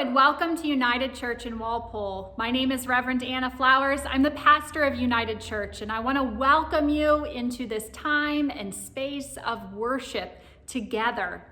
and welcome to United Church in Walpole. My name is Reverend Anna Flowers. I'm the pastor of United Church, and I want to welcome you into this time and space of worship together.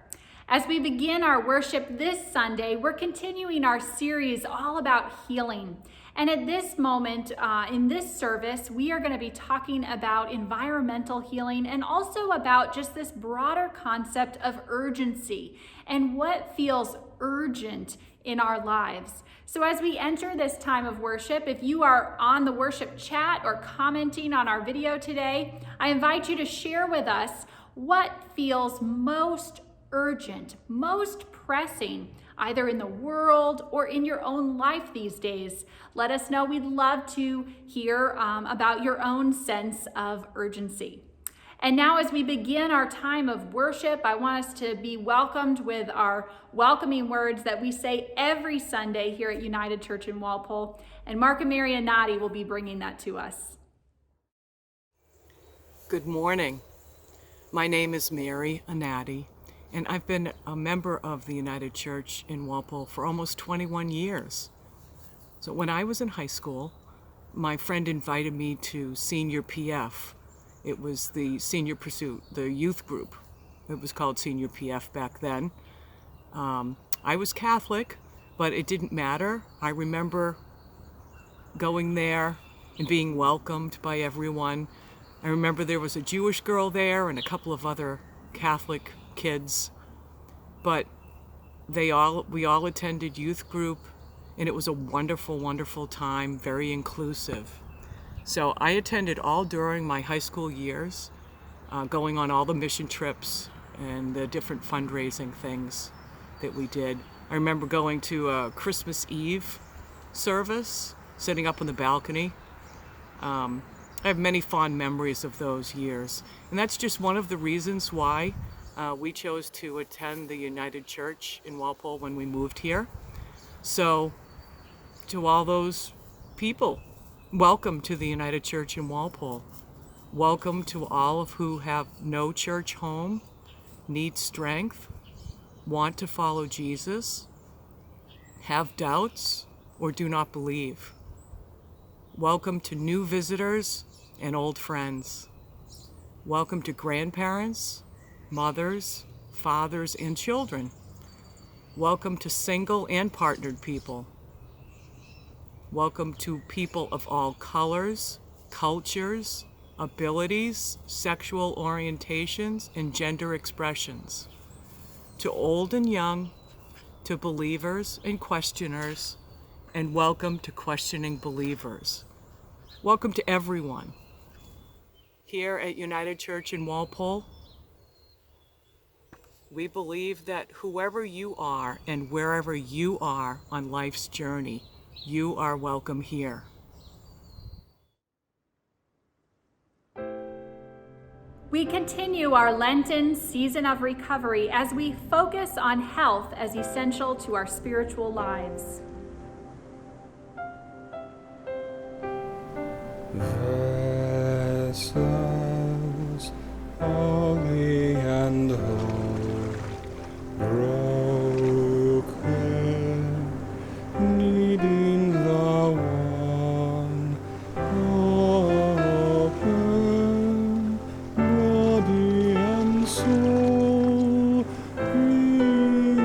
As we begin our worship this Sunday, we're continuing our series all about healing. And at this moment in this service, we are going to be talking about environmental healing and also about just this broader concept of urgency and what feels urgent in our lives. So as we enter this time of worship, if you are on the worship chat or commenting on our video today, I invite you to share with us what feels most urgent, most pressing, either in the world or in your own life these days. Let us know. We'd love to hear about your own sense of urgency. And now as we begin our time of worship, I want us to be welcomed with our welcoming words that we say every Sunday here at United Church in Walpole. And Mark and Mary Anati will be bringing that to us. Good morning. My name is Mary Anati, and I've been a member of the United Church in Walpole for almost 21 years. So when I was in high school, my friend invited me to Senior PF. It was the Senior Pursuit, the youth group. It was called Senior PF back then. I was Catholic, but it didn't matter. I remember going there and being welcomed by everyone. I remember there was a Jewish girl there and a couple of other Catholic kids, but we all attended youth group, and it was a wonderful, wonderful time, very inclusive. So I attended all during my high school years, going on all the mission trips and the different fundraising things that we did. I remember going to a Christmas Eve service, sitting up on the balcony. I have many fond memories of those years, and that's just one of the reasons why we chose to attend the United Church in Walpole when we moved here. So to all those people, welcome to the United Church in Walpole. Welcome to all of who have no church home, need strength, want to follow Jesus, have doubts, or do not believe. Welcome to new visitors and old friends. Welcome to grandparents, mothers, fathers, and children. Welcome to single and partnered people. Welcome to people of all colors, cultures, abilities, sexual orientations, and gender expressions. To old and young, to believers and questioners, and welcome to questioning believers. Welcome to everyone. Here at United Church in Walpole, we believe that whoever you are and wherever you are on life's journey, you are welcome here. We continue our Lenten season of recovery as we focus on health as essential to our spiritual lives. Vessels holy and whole, broken, needing the one open, body and soul, freely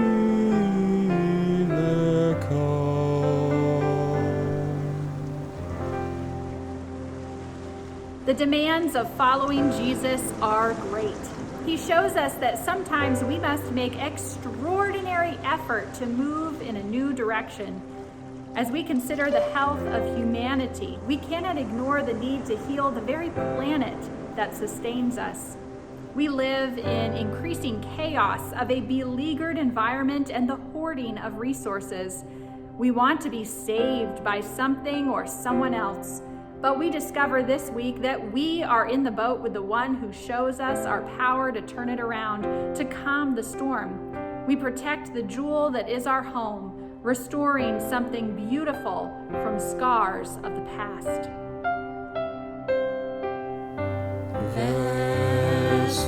come. The demands of following Jesus are great. He shows us that sometimes we must make extraordinary effort to move in a new direction. As we consider the health of humanity, we cannot ignore the need to heal the very planet that sustains us. We live in increasing chaos of a beleaguered environment and the hoarding of resources. We want to be saved by something or someone else. But we discover this week that we are in the boat with the one who shows us our power to turn it around, to calm the storm. We protect the jewel that is our home, restoring something beautiful from scars of the past.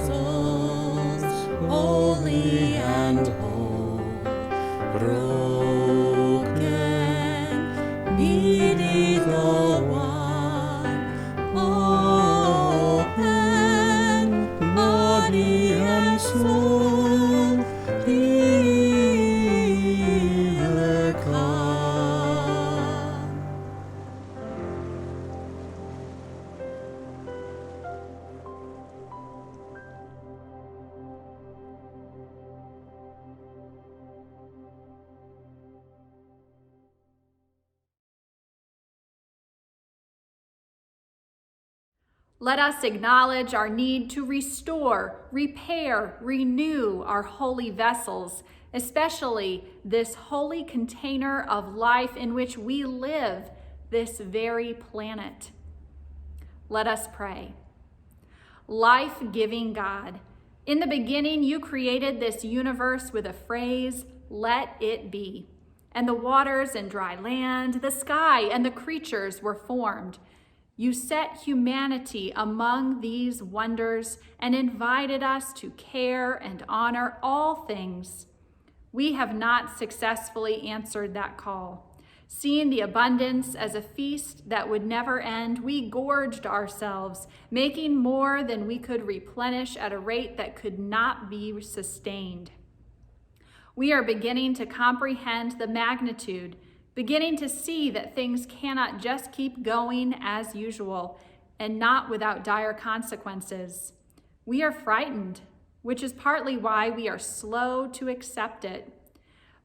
Vessels holy and whole, broken, Let us acknowledge our need to restore, repair, renew our holy vessels, especially this holy container of life in which we live, this very planet. Let us pray. Life-giving God, in the beginning you created this universe with a phrase, "Let it be." And the waters and dry land, the sky and the creatures were formed. You set humanity among these wonders and invited us to care and honor all things. We have not successfully answered that call. Seeing the abundance as a feast that would never end, we gorged ourselves, making more than we could replenish at a rate that could not be sustained. We are beginning to comprehend the magnitude, beginning to see that things cannot just keep going as usual and not without dire consequences. We are frightened, which is partly why we are slow to accept it.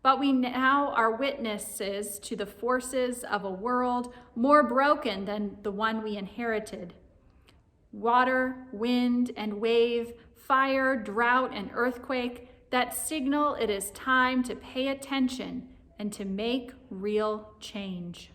But we now are witnesses to the forces of a world more broken than the one we inherited. Water, wind, and wave, fire, drought, and earthquake that signal it is time to pay attention and to make real change.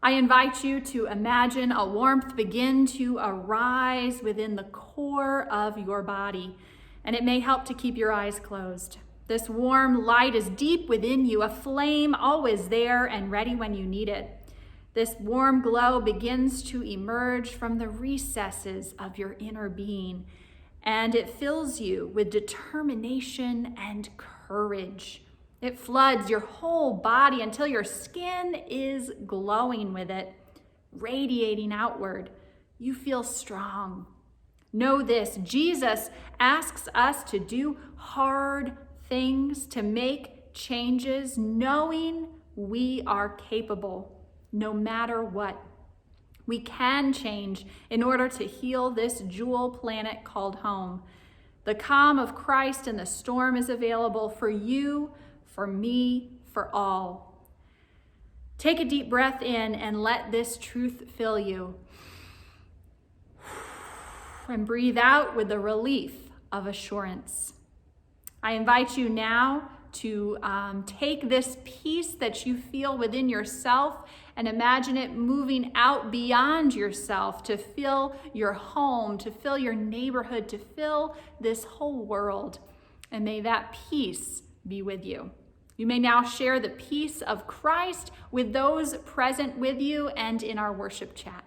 I invite you to imagine a warmth begin to arise within the core of your body, and it may help to keep your eyes closed. This warm light is deep within you, a flame always there and ready when you need it. This warm glow begins to emerge from the recesses of your inner being, and it fills you with determination and courage. It floods your whole body until your skin is glowing with it, radiating outward. You feel strong. Know this, Jesus asks us to do hard things, to make changes, knowing we are capable, no matter what. We can change in order to heal this jewel planet called home. The calm of Christ in the storm is available for you, for me, for all. Take a deep breath in and let this truth fill you. And breathe out with the relief of assurance. I invite you now to take this peace that you feel within yourself and imagine it moving out beyond yourself to fill your home, to fill your neighborhood, to fill this whole world. And may that peace be with you. You may now share the peace of Christ with those present with you and in our worship chat.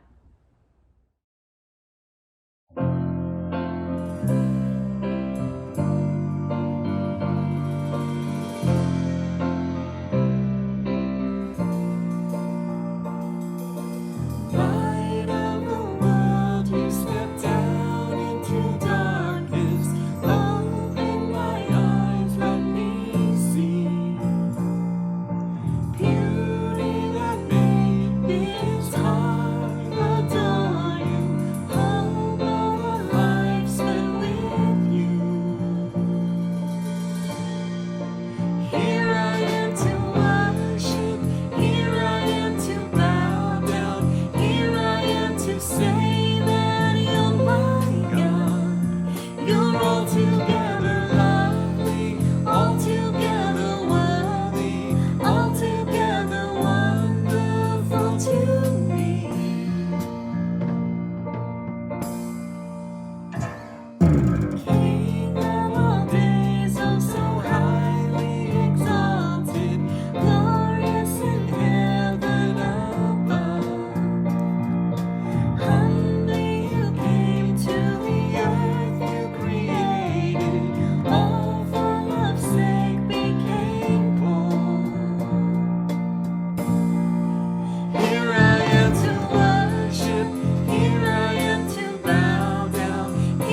Beauty that made his heart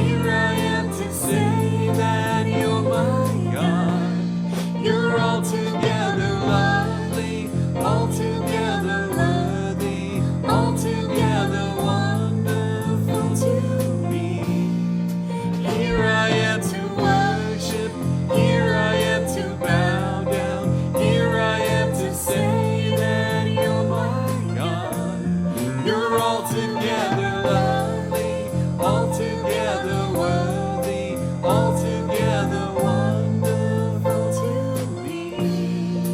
Here I am to say that you're my God. You're altogether lovely, altogether worthy, altogether wonderful to me. Here I am to worship, here I am to bow down, here I am to say that you're my God. You're altogether lovely, altogether worthy, altogether wonderful to me.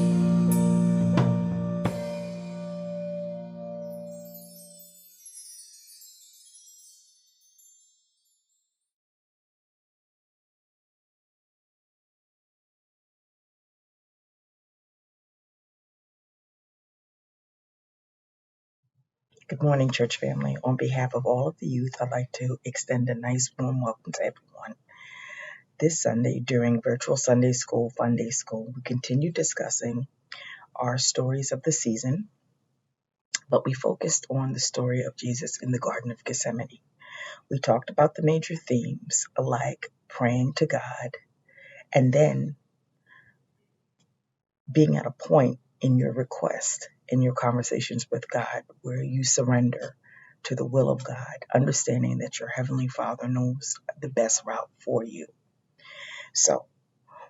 Good morning, church family. On behalf of all of the youth, I'd like to extend a nice warm welcome to everyone. This Sunday, during Virtual Sunday School, Fun Day School, we continue discussing our stories of the season, but we focused on the story of Jesus in the Garden of Gethsemane. We talked about the major themes like praying to God and then being at a point in your request, in your conversations with God, where you surrender to the will of God, understanding that your Heavenly Father knows the best route for you. So,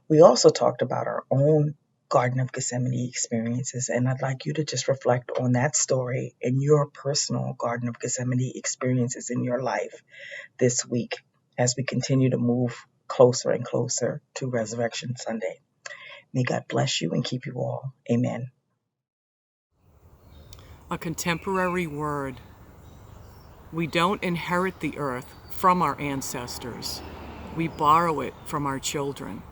we also talked about our own Garden of Gethsemane experiences, and I'd like you to just reflect on that story and your personal Garden of Gethsemane experiences in your life this week as we continue to move closer and closer to Resurrection Sunday. May God bless you and keep you all. Amen. A contemporary word. We don't inherit the earth from our ancestors. We borrow it from our children.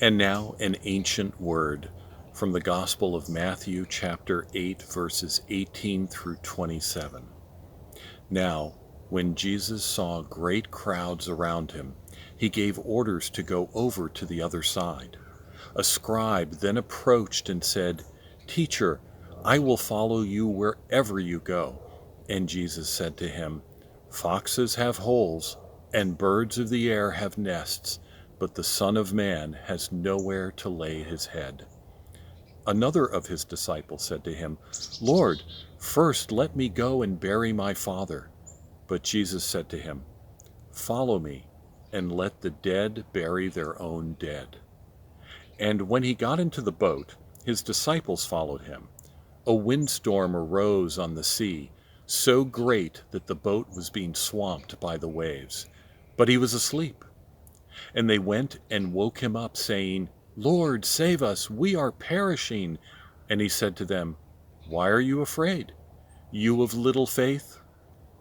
And now an ancient word from the Gospel of Matthew chapter 8 verses 18 through 27. Now, when Jesus saw great crowds around him, he gave orders to go over to the other side. A scribe then approached and said, "Teacher, I will follow you wherever you go." And Jesus said to him, "Foxes have holes, and birds of the air have nests, but the Son of Man has nowhere to lay his head." Another of his disciples said to him, "Lord, first let me go and bury my father." But Jesus said to him, "Follow me, and let the dead bury their own dead." And when he got into the boat, his disciples followed him. A windstorm arose on the sea, so great that the boat was being swamped by the waves. But he was asleep. And they went and woke him up, saying, "Lord, save us, we are perishing." And he said to them, "Why are you afraid, you of little faith?"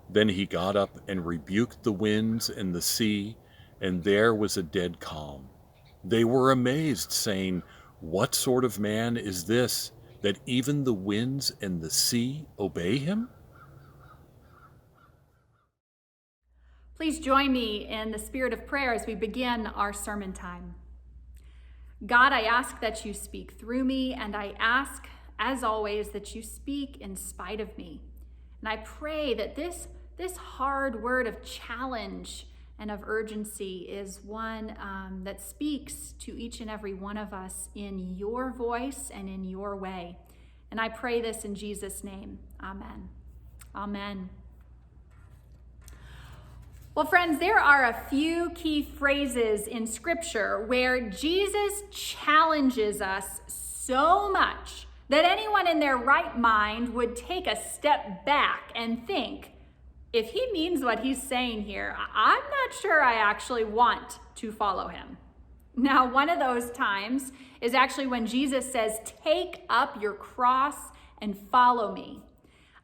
Then he got up and rebuked the winds and the sea, and there was a dead calm. They were amazed, saying, "What sort of man is this, that even the winds and the sea obey him?" Please join me in the spirit of prayer as we begin our sermon time. God, I ask that you speak through me, and I ask, as always, that you speak in spite of me. And I pray that this hard word of challenge and of urgency is one that speaks to each and every one of us in your voice and in your way. And I pray this in Jesus' name. Amen. Amen. Well, friends, there are a few key phrases in Scripture where Jesus challenges us so much that anyone in their right mind would take a step back and think, if he means what he's saying here, I'm not sure I actually want to follow him. Now, one of those times is actually when Jesus says, "Take up your cross and follow me."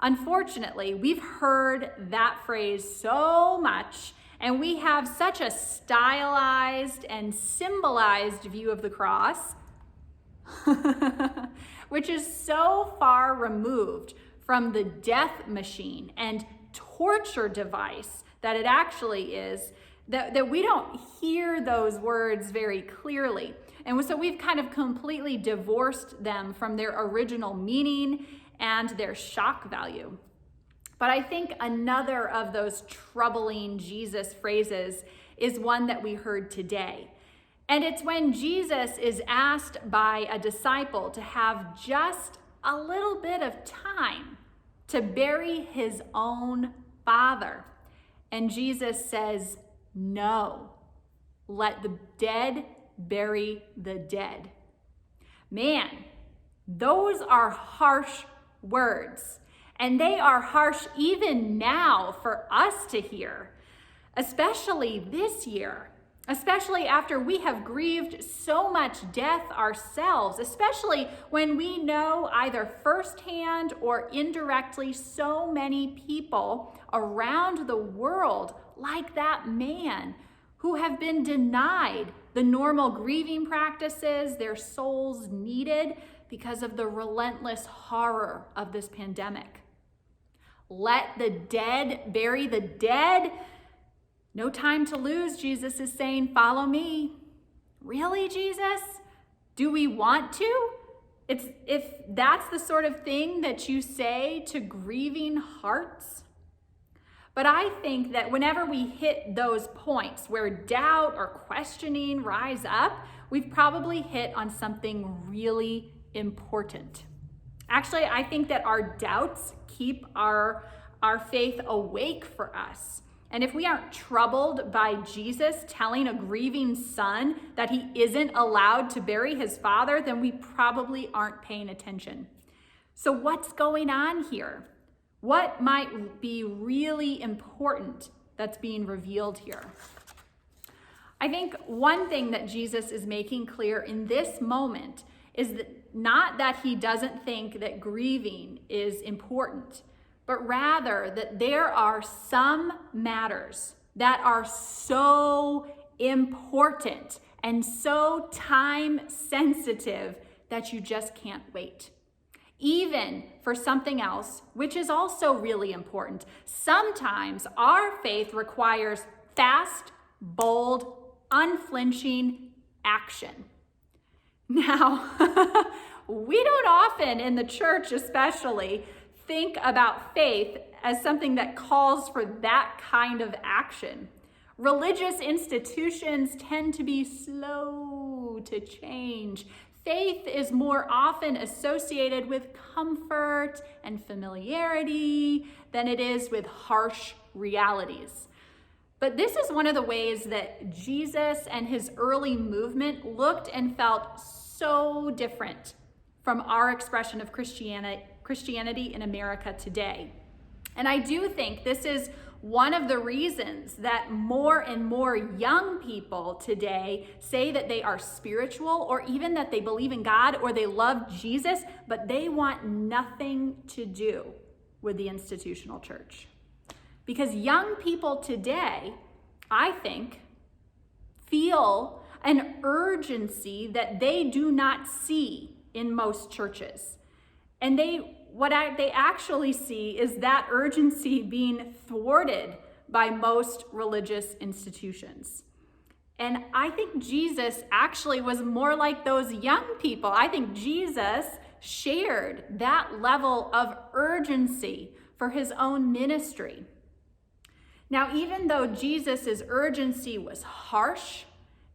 Unfortunately, we've heard that phrase so much, and we have such a stylized and symbolized view of the cross, which is so far removed from the death machine and torture device that it actually is, that we don't hear those words very clearly. And so we've kind of completely divorced them from their original meaning and their shock value. But I think another of those troubling Jesus phrases is one that we heard today. And it's when Jesus is asked by a disciple to have just a little bit of time to bury his own father. And Jesus says, "No, let the dead bury the dead." Man, those are harsh words. And they are harsh even now for us to hear, especially this year, especially after we have grieved so much death ourselves, especially when we know either firsthand or indirectly so many people around the world, like that man, who have been denied the normal grieving practices their souls needed because of the relentless horror of this pandemic. Let the dead bury the dead. No time to lose, Jesus is saying, follow me. Really, Jesus? Do we want to? If that's the sort of thing that you say to grieving hearts. But I think that whenever we hit those points where doubt or questioning rise up, we've probably hit on something really important. Actually, I think that our doubts keep our faith awake for us. And if we aren't troubled by Jesus telling a grieving son that he isn't allowed to bury his father, then we probably aren't paying attention. So what's going on here? What might be really important that's being revealed here? I think one thing that Jesus is making clear in this moment is that not that he doesn't think that grieving is important, but rather that there are some matters that are so important and so time sensitive that you just can't wait. Even for something else, which is also really important. Sometimes our faith requires fast, bold, unflinching action. Now, we don't often in the church especially think about faith as something that calls for that kind of action. Religious institutions tend to be slow to change. Faith is more often associated with comfort and familiarity than it is with harsh realities. But this is one of the ways that Jesus and his early movement looked and felt so different from our expression of Christianity in America today. And I do think this is one of the reasons that more and more young people today say that they are spiritual, or even that they believe in God or they love Jesus, but they want nothing to do with the institutional church. Because young people today, I think, feel an urgency that they do not see in most churches. And what they actually see is that urgency being thwarted by most religious institutions. And I think Jesus actually was more like those young people. I think Jesus shared that level of urgency for his own ministry. Now, even though Jesus' urgency was harsh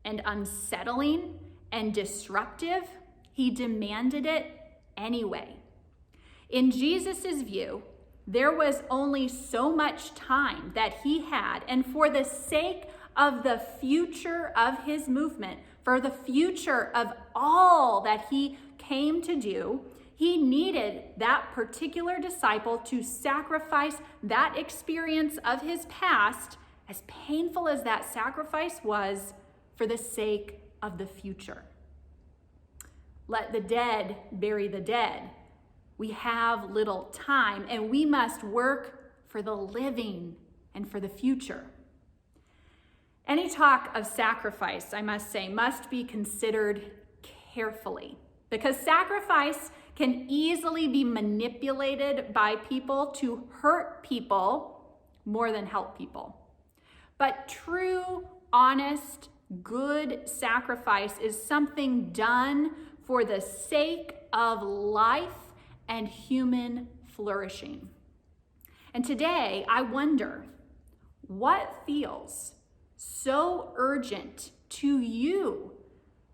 and unsettling and disruptive, he demanded it anyway. In Jesus' view, there was only so much time that he had, and for the sake of the future of his movement, for the future of all that he came to do, he needed that particular disciple to sacrifice that experience of his past, as painful as that sacrifice was, for the sake of the future. Let the dead bury the dead. We have little time, and we must work for the living and for the future. Any talk of sacrifice, I must say, must be considered carefully, because sacrifice can easily be manipulated by people to hurt people more than help people. But true, honest, good sacrifice is something done for the sake of life and human flourishing. And today, I wonder, what feels so urgent to you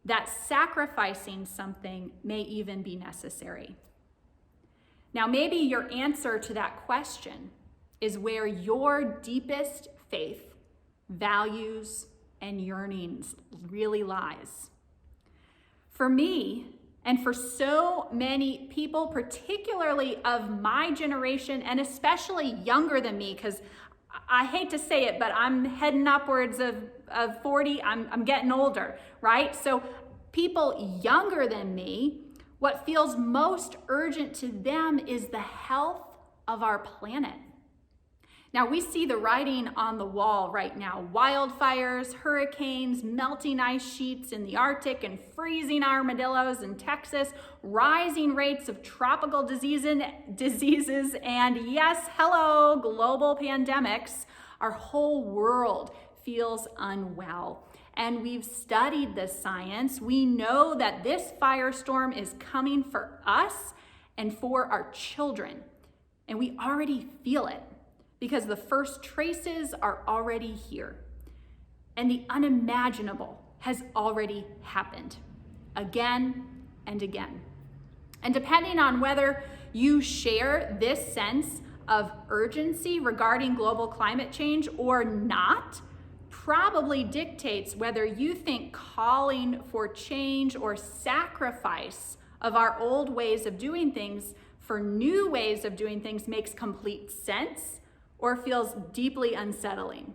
that sacrificing something may even be necessary? Now, maybe your answer to that question is where your deepest faith, values, and yearnings really lies. For me, and for so many people, particularly of my generation, and especially younger than me, because I hate to say it, but I'm heading upwards of 40, I'm getting older, right? So people younger than me, what feels most urgent to them is the health of our planet. Now, we see the writing on the wall right now: wildfires, hurricanes, melting ice sheets in the Arctic, and freezing armadillos in Texas, rising rates of tropical diseases, and yes, hello, global pandemics. Our whole world feels unwell. And we've studied the science. We know that this firestorm is coming for us and for our children. And we already feel it, because the first traces are already here. And the unimaginable has already happened again and again. And depending on whether you share this sense of urgency regarding global climate change or not, probably dictates whether you think calling for change or sacrifice of our old ways of doing things for new ways of doing things makes complete sense or feels deeply unsettling.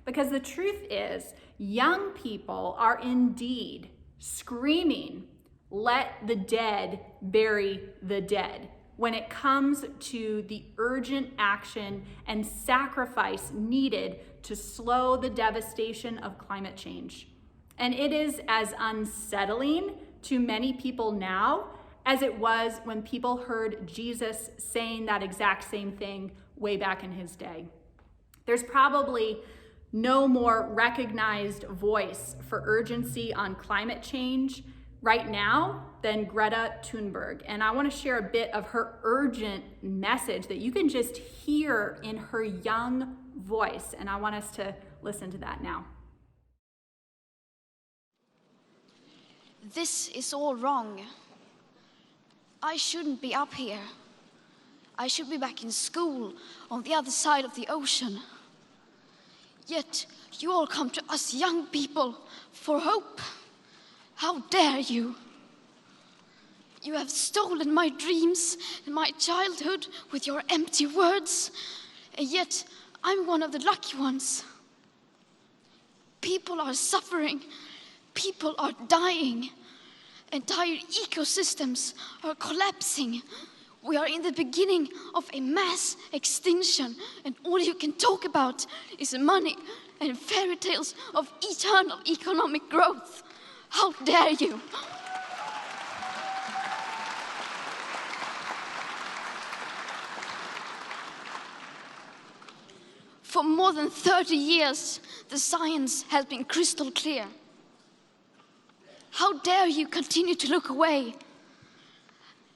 Because the truth is, young people are indeed screaming, "Let the dead bury the dead," when it comes to the urgent action and sacrifice needed to slow the devastation of climate change. And it is as unsettling to many people now as it was when people heard Jesus saying that exact same thing way back in his day. There's probably no more recognized voice for urgency on climate change right now than Greta Tunberg. And I want to share a bit of her urgent message that you can just hear in her young voice. And I want us to listen to that now. This is all wrong. I shouldn't be up here. I should be back in school on the other side of the ocean. Yet you all come to us young people for hope. How dare you? You have stolen my dreams and my childhood with your empty words, and yet I'm one of the lucky ones. People are suffering. People are dying. Entire ecosystems are collapsing. We are in the beginning of a mass extinction, and all you can talk about is money and fairy tales of eternal economic growth. How dare you? For more than 30 years, the science has been crystal clear. How dare you continue to look away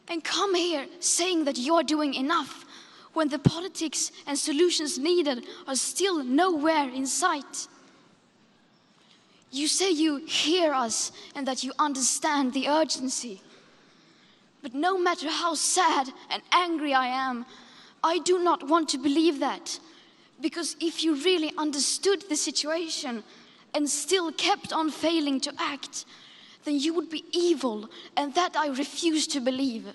and come here saying that you're doing enough when the politics and solutions needed are still nowhere in sight? You say you hear us and that you understand the urgency. But no matter how sad and angry I am, I do not want to believe that. Because if you really understood the situation and still kept on failing to act, then you would be evil, and that I refuse to believe.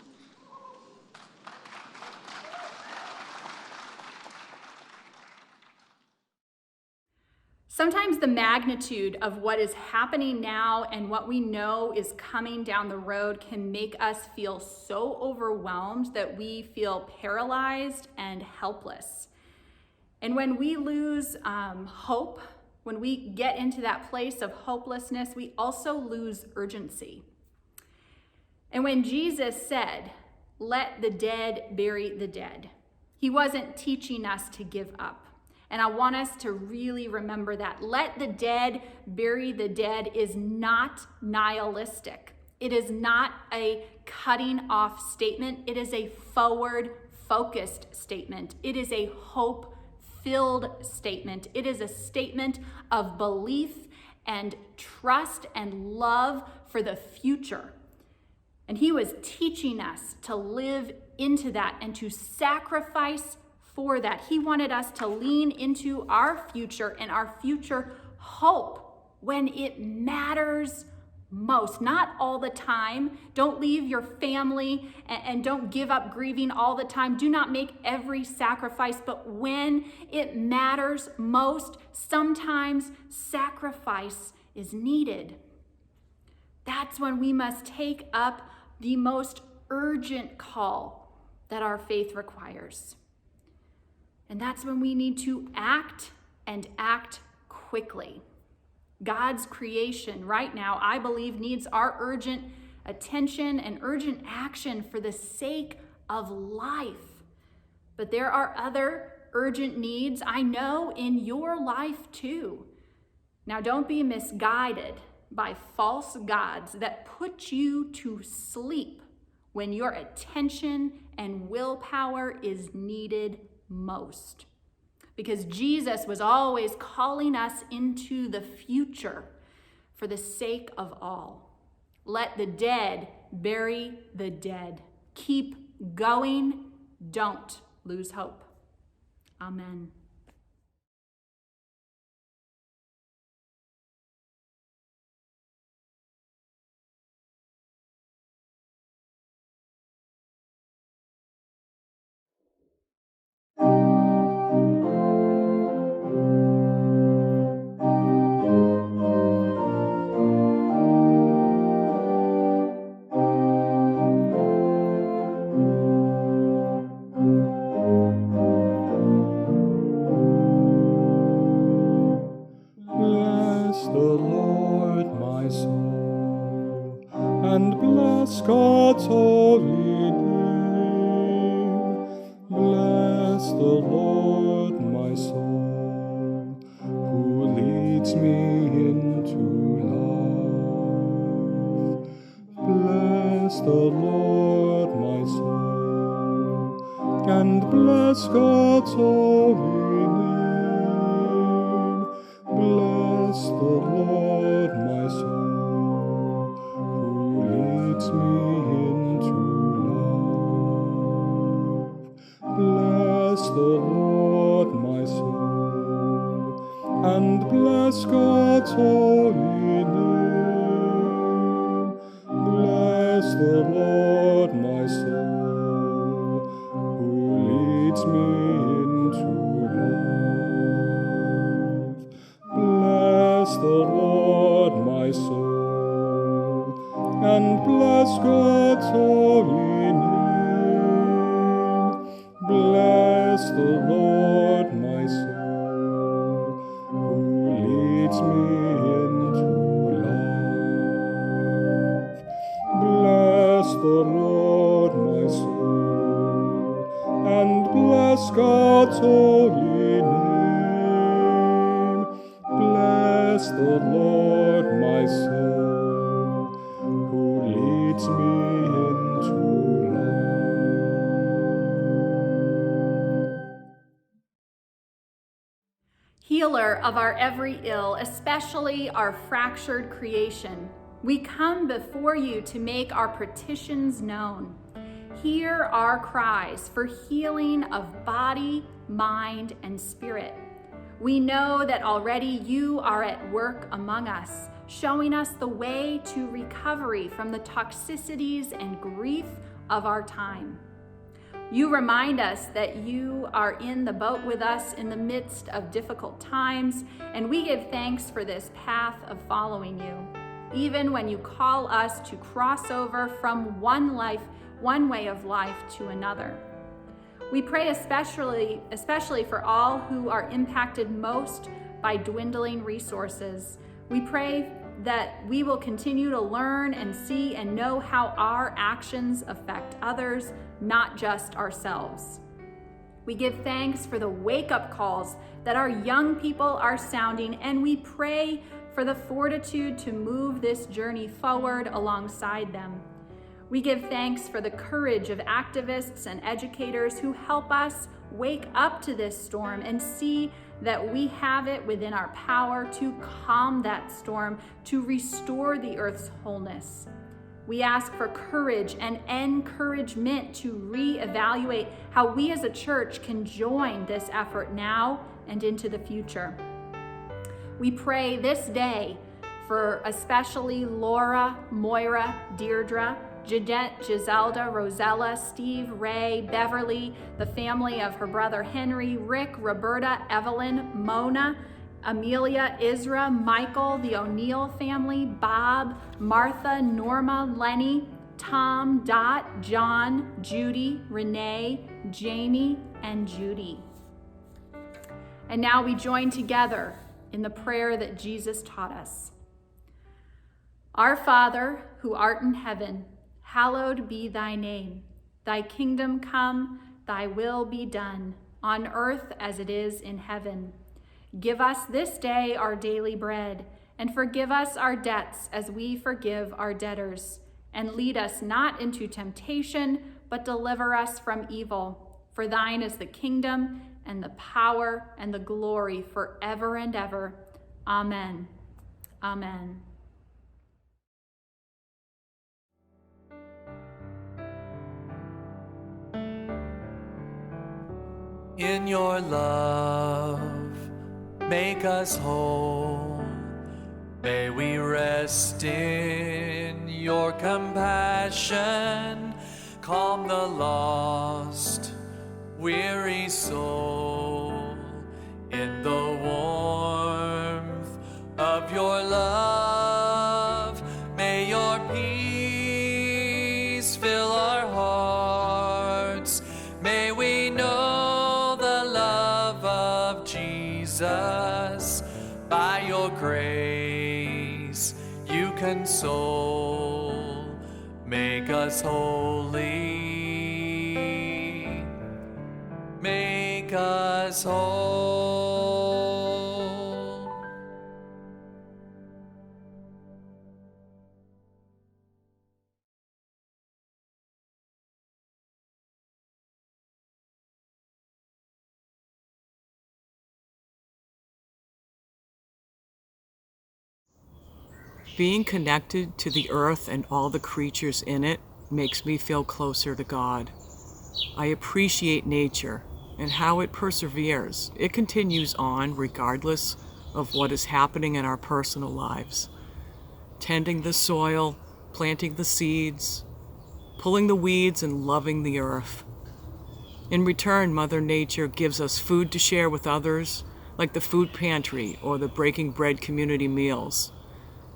Sometimes the magnitude of what is happening now and what we know is coming down the road can make us feel so overwhelmed that we feel paralyzed and helpless. And when we lose hope, when we get into that place of hopelessness, we also lose urgency. And when Jesus said, "Let the dead bury the dead," he wasn't teaching us to give up. And I want us to really remember that. Let the dead bury the dead is not nihilistic. It is not a cutting off statement. It is a forward-focused statement. It is a hope-filled statement. It is a statement of belief and trust and love for the future. And he was teaching us to live into that and to sacrifice for that. He wanted us to lean into our future and our future hope when it matters most. Not all the time. Don't leave your family and don't give up grieving all the time. Do not make every sacrifice, but when it matters most, sometimes sacrifice is needed. That's when we must take up the most urgent call that our faith requires. And that's when we need to act and act quickly. God's creation right now, I believe, needs our urgent attention and urgent action for the sake of life. But there are other urgent needs, I know, in your life too. Now, don't be misguided by false gods that put you to sleep when your attention and willpower is needed most. Because Jesus was always calling us into the future for the sake of all. Let the dead bury the dead. Keep going. Don't lose hope. Amen. God's holy name. Bless the Lord, my soul, who leads me into love. Bless the Lord, my soul, and bless God's holy name. Bless the Lord, my soul, who leads me into love. Bless the Lord, my soul, and bless God's holy name. Bless the Lord, my soul, who leads me into love. Bless the Lord, my soul, and bless God's holy name. Bless the Lord, my soul, who leads me into love. Bless the Lord, my soul, and bless God's holy name. Bless the Lord, my soul, who leads me into love. Healer of our every ill, especially our fractured creation, we come before you to make our petitions known. Hear our cries for healing of body, mind, and spirit. We know that already you are at work among us, showing us the way to recovery from the toxicities and grief of our time. You remind us that you are in the boat with us in the midst of difficult times, and we give thanks for this path of following you, even when you call us to cross over from one way of life to another. We pray especially for all who are impacted most by dwindling resources. We pray that we will continue to learn and see and know how our actions affect others, not just ourselves. We give thanks for the wake-up calls that our young people are sounding, and we pray for the fortitude to move this journey forward alongside them. We give thanks for the courage of activists and educators who help us wake up to this storm and see that we have it within our power to calm that storm, to restore the earth's wholeness. We ask for courage and encouragement to reevaluate how we as a church can join this effort now and into the future. We pray this day for especially Laura, Moira, Deirdre, Jeanette, Giselda, Rosella, Steve, Ray, Beverly, the family of her brother Henry, Rick, Roberta, Evelyn, Mona, Amelia, Isra, Michael, the O'Neill family, Bob, Martha, Norma, Lenny, Tom, Dot, John, Judy, Renee, Jamie, and Judy. And now we join together in the prayer that Jesus taught us. Our Father, who art in heaven, hallowed be thy name. Thy kingdom come, thy will be done, on earth as it is in heaven. Give us this day our daily bread, and forgive us our debts as we forgive our debtors. And lead us not into temptation, but deliver us from evil. For thine is the kingdom, and the power, and the glory forever and ever. Amen. Amen. In your love, make us whole. May we rest in your compassion. Calm the lost, weary soul. In the warmth of your love, may your peace fill our hearts. May we know Jesus, by your grace you console. Make us us holy. Make us whole. Being connected to the earth and all the creatures in it makes me feel closer to God. I appreciate nature and how it perseveres. It continues on regardless of what is happening in our personal lives. Tending the soil, planting the seeds, pulling the weeds, and loving the earth. In return, Mother Nature gives us food to share with others, like the food pantry or the Breaking Bread community meals.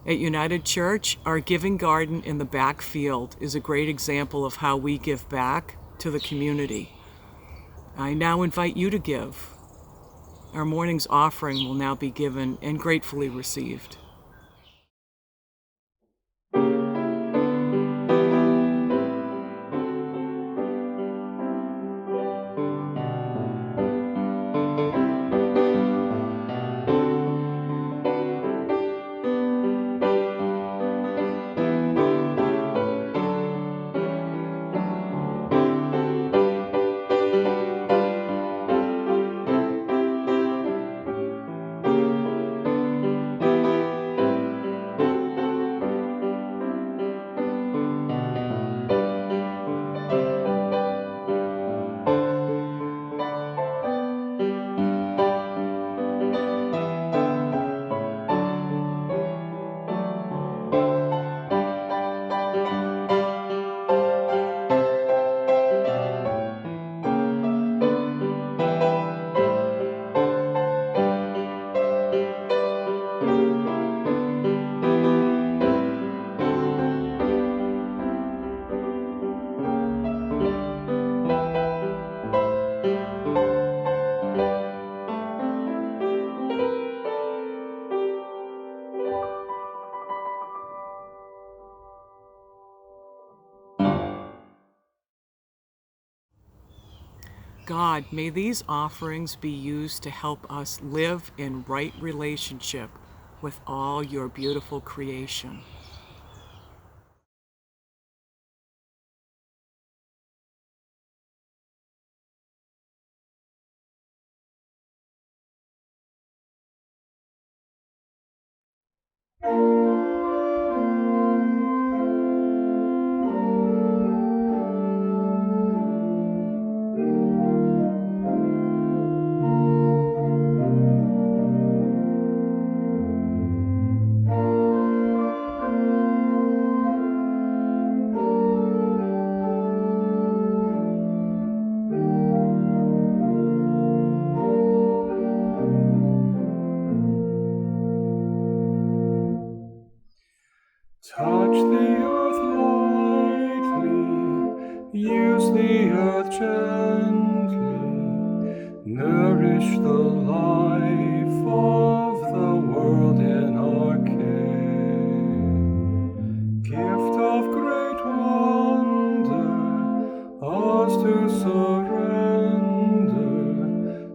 At United Church, our giving garden in the back field is a great example of how we give back to the community. I now invite you to give. Our morning's offering will now be given and gratefully received. God, may these offerings be used to help us live in right relationship with all your beautiful creation. Touch the earth lightly, use the earth gently, nourish the life of the world in our care. Gift of great wonder, ours to surrender,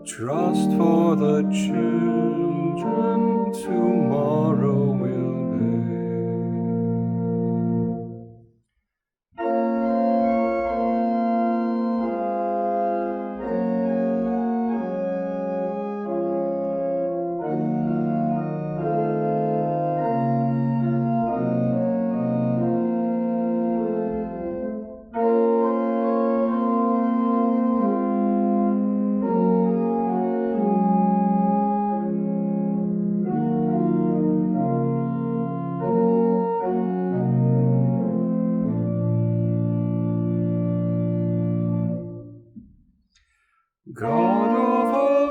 trust for the children tomorrow will bear. God of all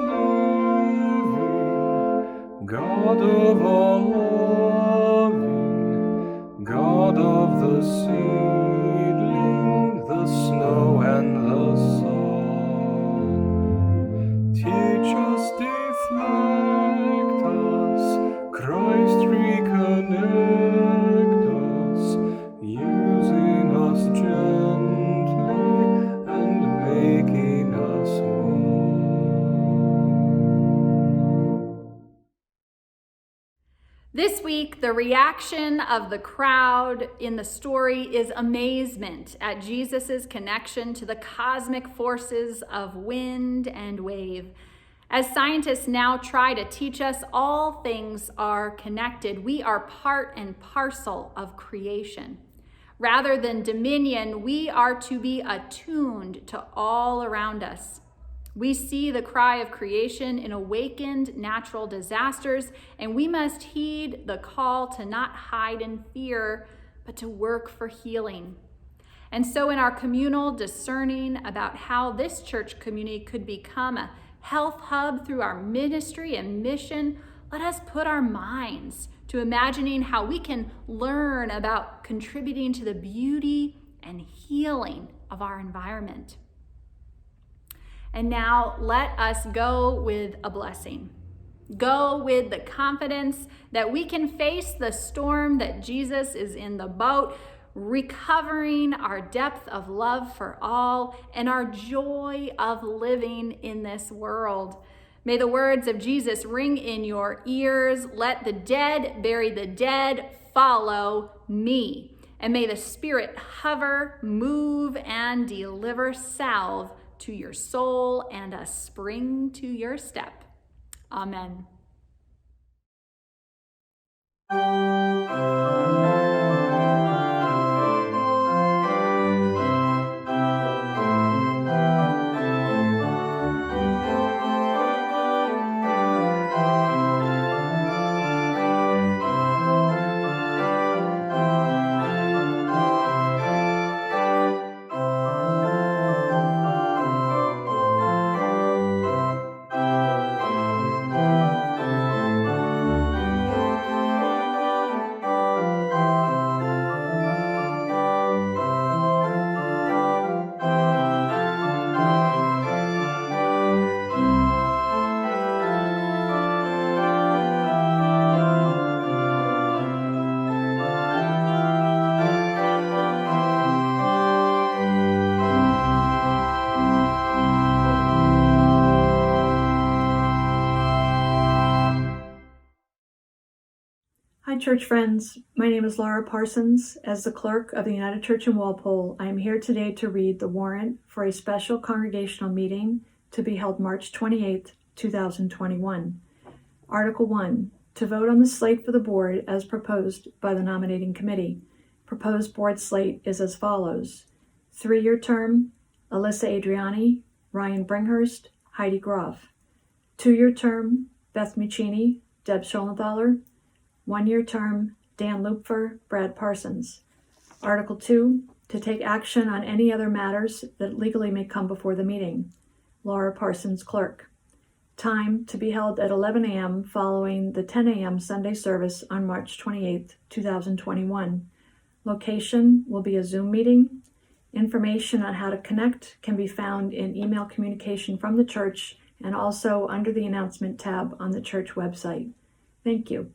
living, God of all loving, God of the seedling, the snow and the sun, teach us, deflect us, Christ reconnect us, using us gently. week, the reaction of the crowd in the story is amazement at Jesus's connection to the cosmic forces of wind and wave. As scientists now try to teach us, all things are connected. We are part and parcel of creation. Rather than dominion, we are to be attuned to all around us. We see the cry of creation in awakened natural disasters, and we must heed the call to not hide in fear, but to work for healing. And so in our communal discerning about how this church community could become a health hub through our ministry and mission, let us put our minds to imagining how we can learn about contributing to the beauty and healing of our environment. And now let us go with a blessing. Go with the confidence that we can face the storm, that Jesus is in the boat, recovering our depth of love for all and our joy of living in this world. May the words of Jesus ring in your ears. Let the dead bury the dead. Follow me. And may the Spirit hover, move, and deliver salve to your soul and a spring to your step. Amen. Hi, church friends. My name is Laura Parsons. As the clerk of the United Church in Walpole, I am here today to read the warrant for a special congregational meeting to be held March 28, 2021. Article 1, to vote on the slate for the board as proposed by the nominating committee. Proposed board slate is as follows. 3-year term, Alyssa Adriani, Ryan Bringhurst, Heidi Groff. 2-year term, Beth Muccini, Deb Schollenthaler. 1-year term, Dan Lupfer, Brad Parsons. Article 2, to take action on any other matters that legally may come before the meeting. Laura Parsons, clerk. Time to be held at 11 a.m. following the 10 a.m. Sunday service on March 28, 2021. Location will be a Zoom meeting. Information on how to connect can be found in email communication from the church and also under the announcement tab on the church website. Thank you.